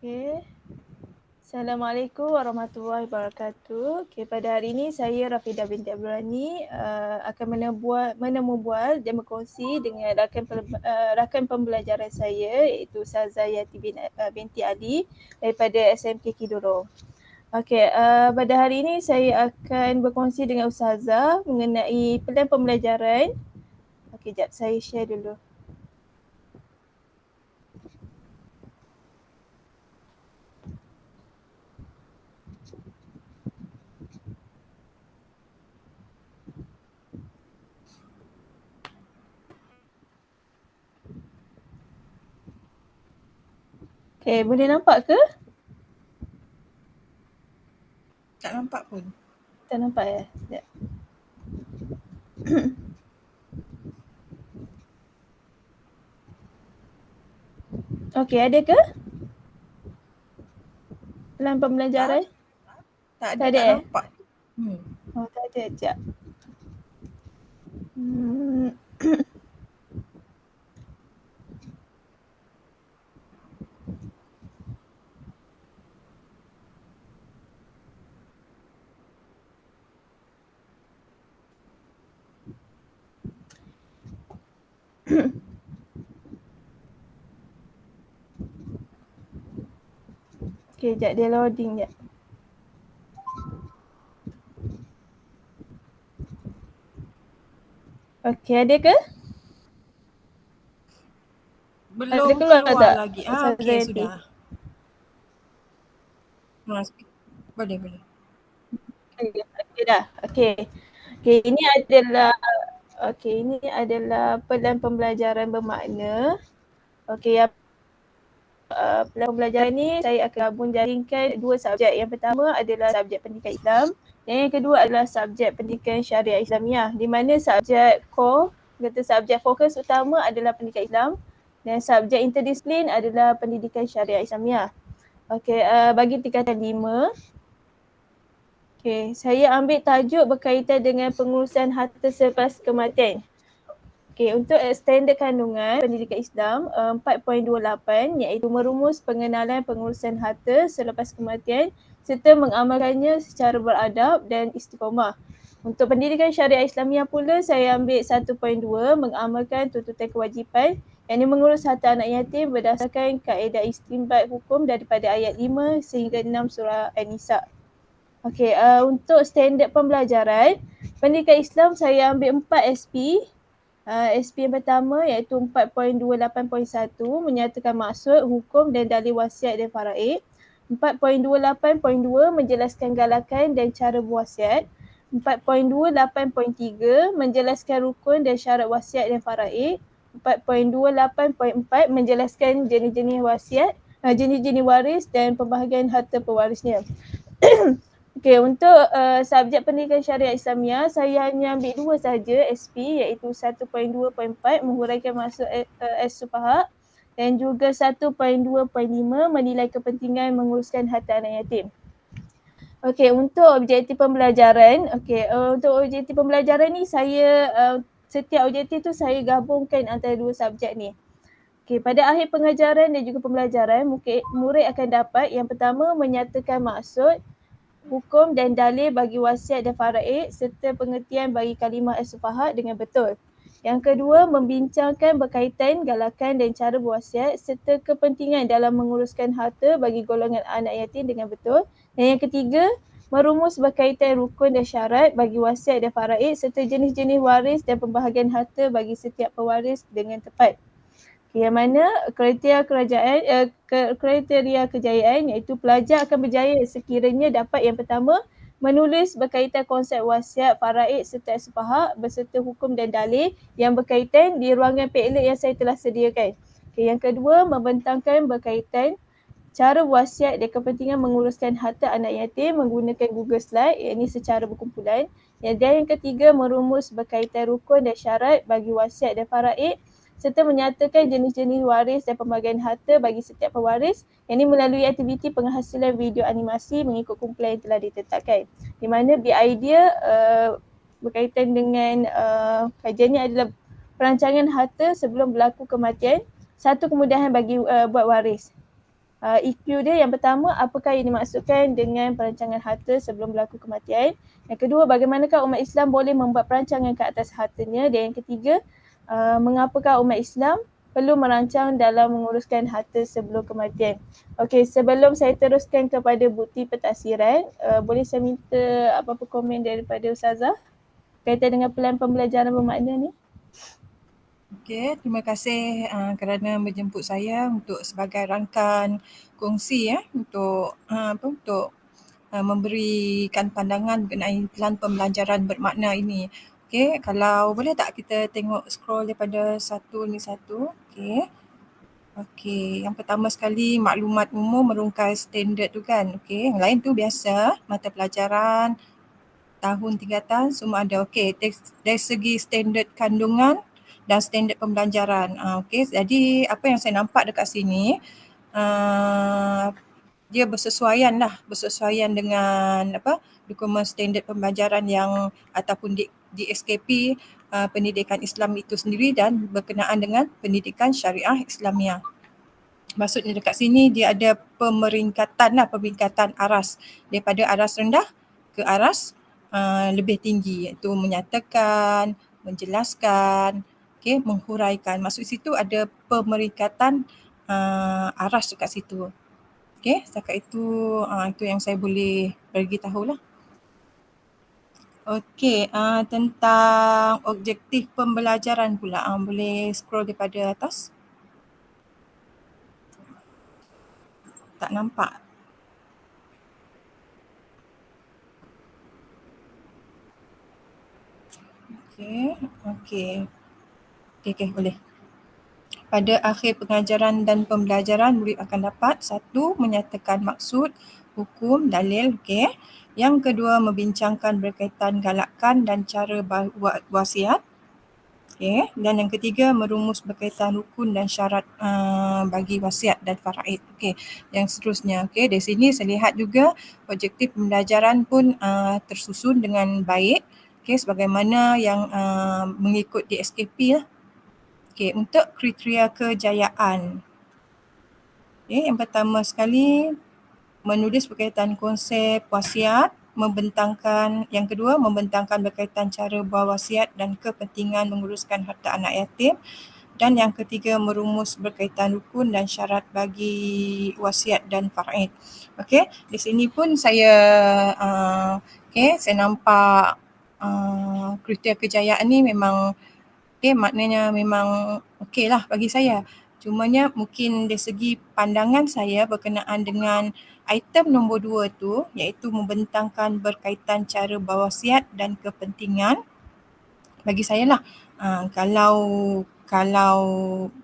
Okey. Assalamualaikum warahmatullahi wabarakatuh. Okey, pada hari ini saya Rafidah binti Abdul Ghani akan membual dan berkongsi dengan rakan pembelajaran saya iaitu Ustazah Yati binti Ali daripada SMK Kidurong. Okey, pada hari ini saya akan berkongsi dengan Ustazah mengenai pelan pembelajaran. Okey, jap saya share dulu. Okey, boleh nampak ke? Tak nampak pun. Tak nampak ya? Sekejap. Okey, ada ke? Pelan pembelajaran? Tak ada, Tak ada tak eh? nampak. Oh, tak ada. Sekejap. Okey, sekejap dia loading sekejap. Okey, ada ke? Belum Ada keluar keluar tak? lagi. Ustazah Okey, Yati? sudah. Boleh, boleh. Okey dah. Okey. Okey, ini adalah pelan pembelajaran bermakna. Okey, pelan pembelajaran ni saya akan gabung jaringkan dua subjek. Yang pertama adalah subjek pendidikan Islam dan yang kedua adalah subjek pendidikan syariah Islamiah, di mana subjek core, subjek fokus utama adalah pendidikan Islam dan subjek interdisiplin adalah pendidikan syariah Islamiah. Okey, bagi tingkatan 5. Okey, saya ambil tajuk berkaitan dengan pengurusan harta selepas kematian. Okey, untuk standard kandungan pendidikan Islam 4.28 iaitu merumus pengenalan pengurusan harta selepas kematian serta mengamalkannya secara beradab dan istiqamah. Untuk pendidikan syariah Islamiah pula saya ambil 1.2 mengamalkan tuntutan kewajipan yang ini mengurus harta anak yatim berdasarkan kaedah istinbat hukum daripada ayat 5 sehingga 6 surah An-Nisa. Okey, untuk standard pembelajaran pendidikan Islam saya ambil 4 SP. SP yang pertama iaitu 4.28.1 menyatakan maksud, hukum dan dalil wasiat dan faraid. 4.28.2 menjelaskan galakan dan cara berwasiat. 4.28.3 menjelaskan rukun dan syarat wasiat dan faraid. 4.28.4 menjelaskan jenis-jenis wasiat, jenis-jenis waris dan pembahagian harta pewarisnya. Okey, untuk subjek pendidikan syariah Islamiah saya hanya ambil dua saja SP iaitu 1.2.4 menguraikan maksud as-sufaha dan juga 1.2.5 menilai kepentingan menguruskan harta anak yatim. Okey, untuk objektif pembelajaran, untuk objektif pembelajaran ni saya setiap objektif tu saya gabungkan antara dua subjek ni. Okey, pada akhir pengajaran dan juga pembelajaran, murid akan dapat yang pertama menyatakan maksud, hukum dan dalil bagi wasiat dan faraid serta pengertian bagi kalimah as-sufaha dengan betul. Yang kedua, membincangkan berkaitan galakan dan cara berwasiat serta kepentingan dalam menguruskan harta bagi golongan anak yatim dengan betul. Dan yang ketiga, merumus berkaitan rukun dan syarat bagi wasiat dan faraid serta jenis-jenis waris dan pembahagian harta bagi setiap pewaris dengan tepat. Yang mana kriteria kejayaan iaitu pelajar akan berjaya sekiranya dapat yang pertama menulis berkaitan konsep wasiat, faraid serta as-sufaha beserta hukum dan dalil yang berkaitan di ruangan Padlet yang saya telah sediakan. Yang kedua, membentangkan berkaitan cara wasiat dan kepentingan menguruskan harta anak yatim menggunakan Google Slide, ini secara berkumpulan. Dan yang ketiga, merumus berkaitan rukun dan syarat bagi wasiat dan faraid serta menyatakan jenis-jenis waris dan pembagian harta bagi setiap pewaris, yang ini melalui aktiviti penghasilan video animasi mengikut kumpulan yang telah ditetapkan. Di mana idea berkaitan dengan kajiannya adalah perancangan harta sebelum berlaku kematian, satu kemudahan bagi buat waris. EQ dia yang pertama, apakah yang dimaksudkan dengan perancangan harta sebelum berlaku kematian. Yang kedua, bagaimanakah umat Islam boleh membuat perancangan ke atas hartanya. Dan yang ketiga, mengapakah umat Islam perlu merancang dalam menguruskan harta sebelum kematian. Okey, sebelum saya teruskan kepada bukti pentafsiran, boleh saya minta apa-apa komen daripada Ustazah kaitan dengan pelan pembelajaran bermakna ni? Okey, terima kasih kerana menjemput saya untuk sebagai rakan kongsi untuk memberikan pandangan mengenai pelan pembelajaran bermakna ini. Okey, kalau boleh tak kita tengok scroll daripada satu demi satu. Okey. Okey, yang pertama sekali maklumat umum merungkai standard tu kan. Okey, yang lain tu biasa, mata pelajaran, tahun tingkatan semua ada. Okey, dari segi standard kandungan dan standard pembelajaran. Okey, jadi apa yang saya nampak dekat sini, dia bersesuaian dengan dokumen standard pembelajaran yang ataupun di SKP pendidikan Islam itu sendiri dan berkenaan dengan pendidikan syariah Islamiah. Maksudnya dekat sini dia ada pemeringkatan aras daripada aras rendah ke aras lebih tinggi, iaitu menyatakan, menjelaskan, menghuraikan. Maksud situ ada pemeringkatan aras dekat situ. Okey, setakat itu yang saya boleh bagi tahulah. Okey, tentang objektif pembelajaran pula, boleh scroll daripada atas. Tak nampak. Okey, boleh. Pada akhir pengajaran dan pembelajaran, murid akan dapat 1. Menyatakan maksud, hukum, dalil. Okey. Yang kedua, membincangkan berkaitan galakan dan cara wasiat. Okey. Dan yang ketiga, merumus berkaitan rukun dan syarat bagi wasiat dan faraid. Okey. Yang seterusnya. Okey. Dari sini saya lihat juga objektif pembelajaran pun tersusun dengan baik. Okey, sebagaimana yang mengikut di SKP lah. Okey, untuk kriteria kejayaan. Okey, yang pertama sekali menulis berkaitan konsep wasiat, yang kedua membentangkan berkaitan cara berwasiat dan kepentingan menguruskan harta anak yatim, dan yang ketiga merumus berkaitan rukun dan syarat bagi wasiat dan faraid. Okey, di sini pun saya saya nampak kriteria kejayaan ni memang maknanya memang okey lah bagi saya. Cumanya mungkin dari segi pandangan saya berkenaan dengan item nombor 2 tu, iaitu membentangkan berkaitan cara berwasiat dan kepentingan. Bagi saya lah, kalau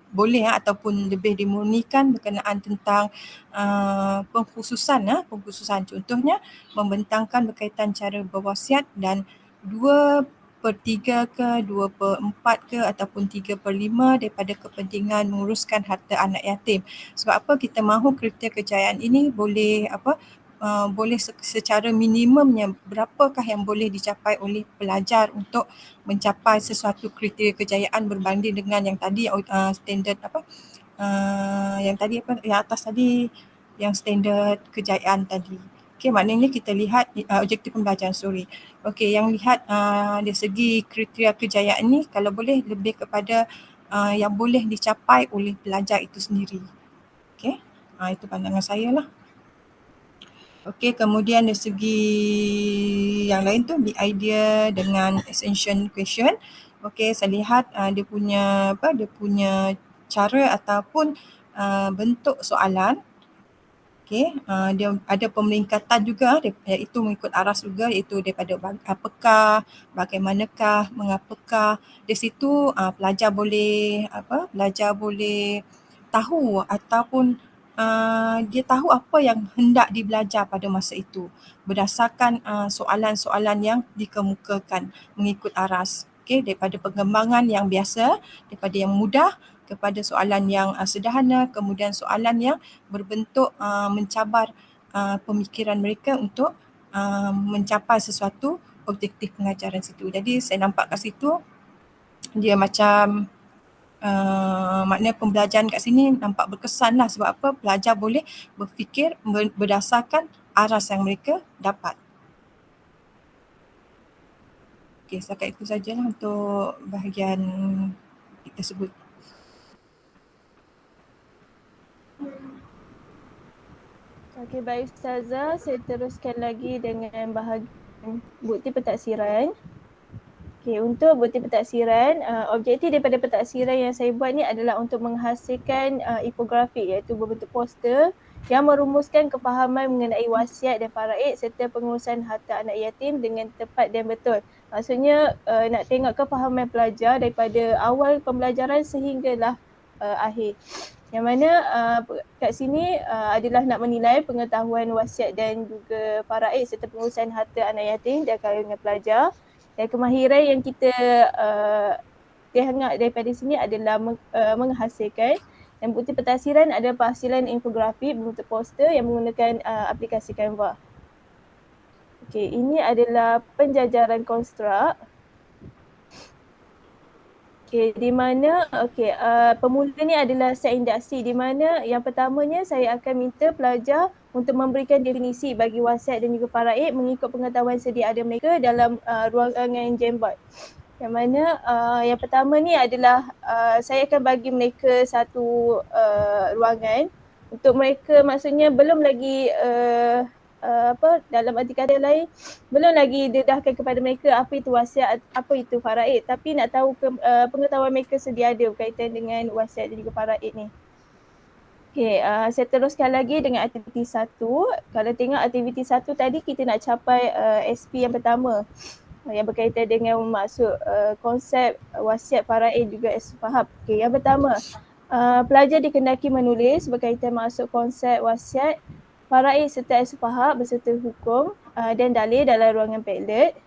boleh ataupun lebih dimurnikan berkenaan tentang pengkhususan. Contohnya membentangkan berkaitan cara berwasiat dan 2/3 ke 2/4 ke ataupun 3/5 daripada kepentingan menguruskan harta anak yatim. Sebab apa kita mahu kriteria kejayaan ini boleh boleh secara minimumnya berapakah yang boleh dicapai oleh pelajar untuk mencapai sesuatu kriteria kejayaan berbanding dengan yang tadi standard yang atas tadi, yang standard kejayaan tadi. Okey, maknanya kita lihat objektif pembelajaran, Okey, yang lihat dari segi kriteria kejayaan ni kalau boleh lebih kepada yang boleh dicapai oleh pelajar itu sendiri. Okey, itu pandangan saya lah. Okey, kemudian dari segi yang lain tu big idea dengan extension question. Okey, saya lihat dia punya cara ataupun bentuk soalan. Okey, dia ada pemeringkatan juga iaitu mengikut aras juga, iaitu daripada apakah, bagaimanakah, mengapakah. Di situ pelajar boleh tahu ataupun dia tahu apa yang hendak dibelajar pada masa itu berdasarkan soalan-soalan yang dikemukakan mengikut aras. Okey, daripada pengembangan yang biasa, daripada yang mudah kepada soalan yang sederhana, kemudian soalan yang berbentuk mencabar pemikiran mereka untuk mencapai sesuatu objektif pengajaran situ. Jadi saya nampak kat situ dia macam maknanya pembelajaran kat sini nampak berkesan lah. Sebab apa? Pelajar boleh berfikir berdasarkan aras yang mereka dapat. Okey, setakat itu sajalah untuk bahagian tersebut. Okey, baik Ustazah. Saya teruskan lagi dengan bahagian bukti pentaksiran. Okey, untuk bukti pentaksiran, objektif daripada pentaksiran yang saya buat ni adalah untuk menghasilkan infografik, iaitu berbentuk poster yang merumuskan kefahaman mengenai wasiat dan faraid serta pengurusan harta anak yatim dengan tepat dan betul. Maksudnya nak tengok kefahaman pelajar daripada awal pembelajaran sehinggalah akhir. Yang mana kat sini adalah nak menilai pengetahuan wasiat dan juga faraid serta pengurusan harta anak yatim dan kalangan pelajar. Dan kemahiran yang kita lihat daripada sini adalah menghasilkan, dan bukti pentaksiran adalah penghasilan infografik berbentuk poster yang menggunakan aplikasi Canva. Okey, ini adalah penjajaran konstruk. Okey, di mana pemula ni adalah set induksi, di mana yang pertamanya saya akan minta pelajar untuk memberikan definisi bagi wasiat dan juga faraid mengikut pengetahuan sedia ada mereka dalam ruangan Jamboard. Yang mana yang pertama ni adalah saya akan bagi mereka satu ruangan untuk mereka, maksudnya belum lagi dalam arti kata lain, belum lagi dedahkan kepada mereka apa itu wasiat, apa itu faraid, tapi nak tahu pengetahuan mereka sedia ada berkaitan dengan wasiat dan juga faraid ni. Okay, saya teruskan lagi dengan aktiviti 1. Kalau tengok aktiviti 1 tadi, kita nak capai SP yang pertama yang berkaitan dengan maksud konsep wasiat faraid juga faham. Okay, yang pertama, pelajar dikendaki menulis berkaitan maksud konsep wasiat faraid serta faham beserta hukum dan dalil dalam ruangan Padlet.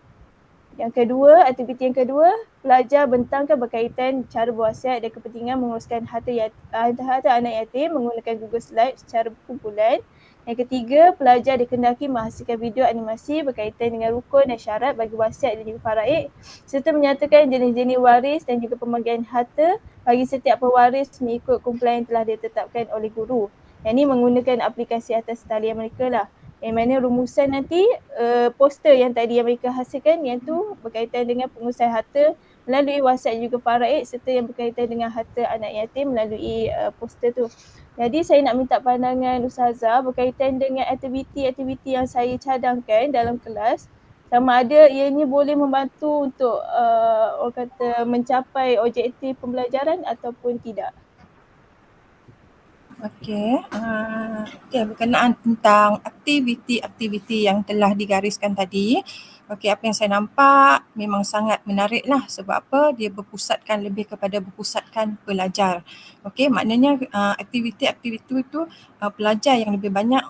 Yang kedua, aktiviti yang kedua, pelajar bentangkan berkaitan cara berwasiat dan kepentingan menguruskan harta anak yatim menggunakan Google Slide secara kumpulan. Yang ketiga, pelajar dikendaki menghasilkan video animasi berkaitan dengan rukun dan syarat bagi wasiat dan juga faraid serta menyatakan jenis-jenis waris dan juga pembagian harta bagi setiap pewaris mengikut kumpulan yang telah ditetapkan oleh guru. Yang ini menggunakan aplikasi atas talian mereka lah. Yang mana rumusan nanti poster yang tadi yang mereka hasilkan, yang tu berkaitan dengan pengurusan harta melalui wasiat juga faraid serta yang berkaitan dengan harta anak yatim melalui poster tu. Jadi saya nak minta pandangan Ustazah berkaitan dengan aktiviti-aktiviti yang saya cadangkan dalam kelas, sama ada ianya boleh membantu untuk orang kata mencapai objektif pembelajaran ataupun tidak. Okey, berkenaan tentang aktiviti-aktiviti yang telah digariskan tadi, okey, apa yang saya nampak memang sangat menarik lah. Sebab apa? Dia berpusatkan lebih kepada berpusatkan pelajar. Okey, maknanya aktiviti-aktiviti itu pelajar yang lebih banyak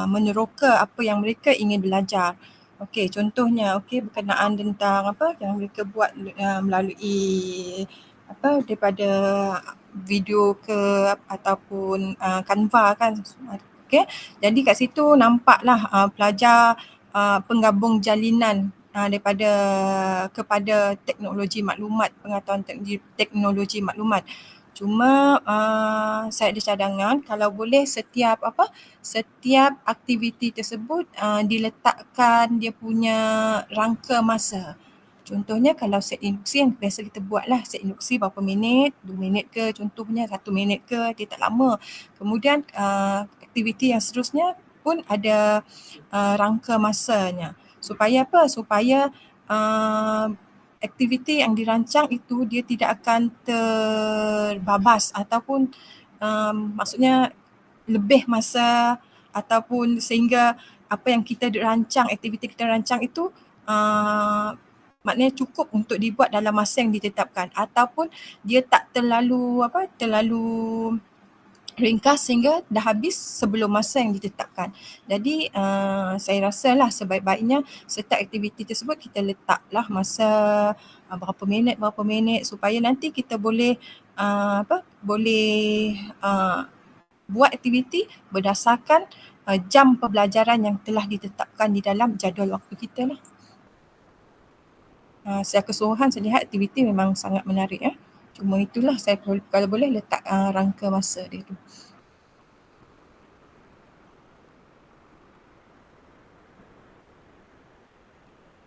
meneroka apa yang mereka ingin belajar. Okey, contohnya berkenaan tentang apa yang mereka buat melalui daripada video ke ataupun Canva kan. Okay. Jadi kat situ nampaklah pelajar penggabung jalinan daripada kepada teknologi maklumat, pengetahuan teknologi maklumat. Cuma saya ada cadangan kalau boleh setiap aktiviti tersebut diletakkan dia punya rangka masa. Contohnya kalau set induksi yang biasa kita buat lah, set induksi berapa minit, 2 minit ke contohnya, 1 minit ke, dia tak lama. Kemudian aktiviti yang seterusnya pun ada rangka masanya. Supaya apa? Supaya aktiviti yang dirancang itu dia tidak akan terbabas ataupun maksudnya lebih masa ataupun sehingga apa yang kita rancang, aktiviti kita rancang itu maknanya cukup untuk dibuat dalam masa yang ditetapkan ataupun dia tak terlalu ringkas sehingga dah habis sebelum masa yang ditetapkan. Jadi saya rasalah sebaik-baiknya setiap aktiviti tersebut kita letaklah masa berapa minit supaya nanti kita boleh buat aktiviti berdasarkan jam pembelajaran yang telah ditetapkan di dalam jadual waktu kita lah. Secara keseluruhan saya lihat aktiviti memang sangat menarik ya. semua itulah. Saya kalau boleh letak rangka masa dia tu.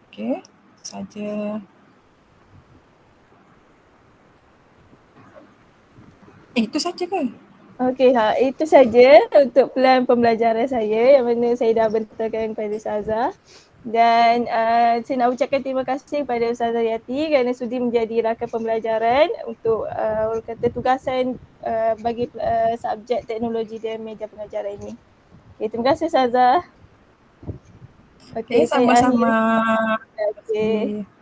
Okey, saja. Itu saja ke? Okey, itu saja untuk pelan pembelajaran saya yang mana saya dah bentangkan kepada Ustazah. Dan saya nak ucapkan terima kasih kepada Ustazah Yati kerana sudi menjadi rakan pembelajaran untuk orang kata tugasan bagi subjek teknologi dan media pengajaran ini. Okay, terima kasih Ustazah. Okay, Okey, saya sama-sama. akhir. Terima Okey. kasih.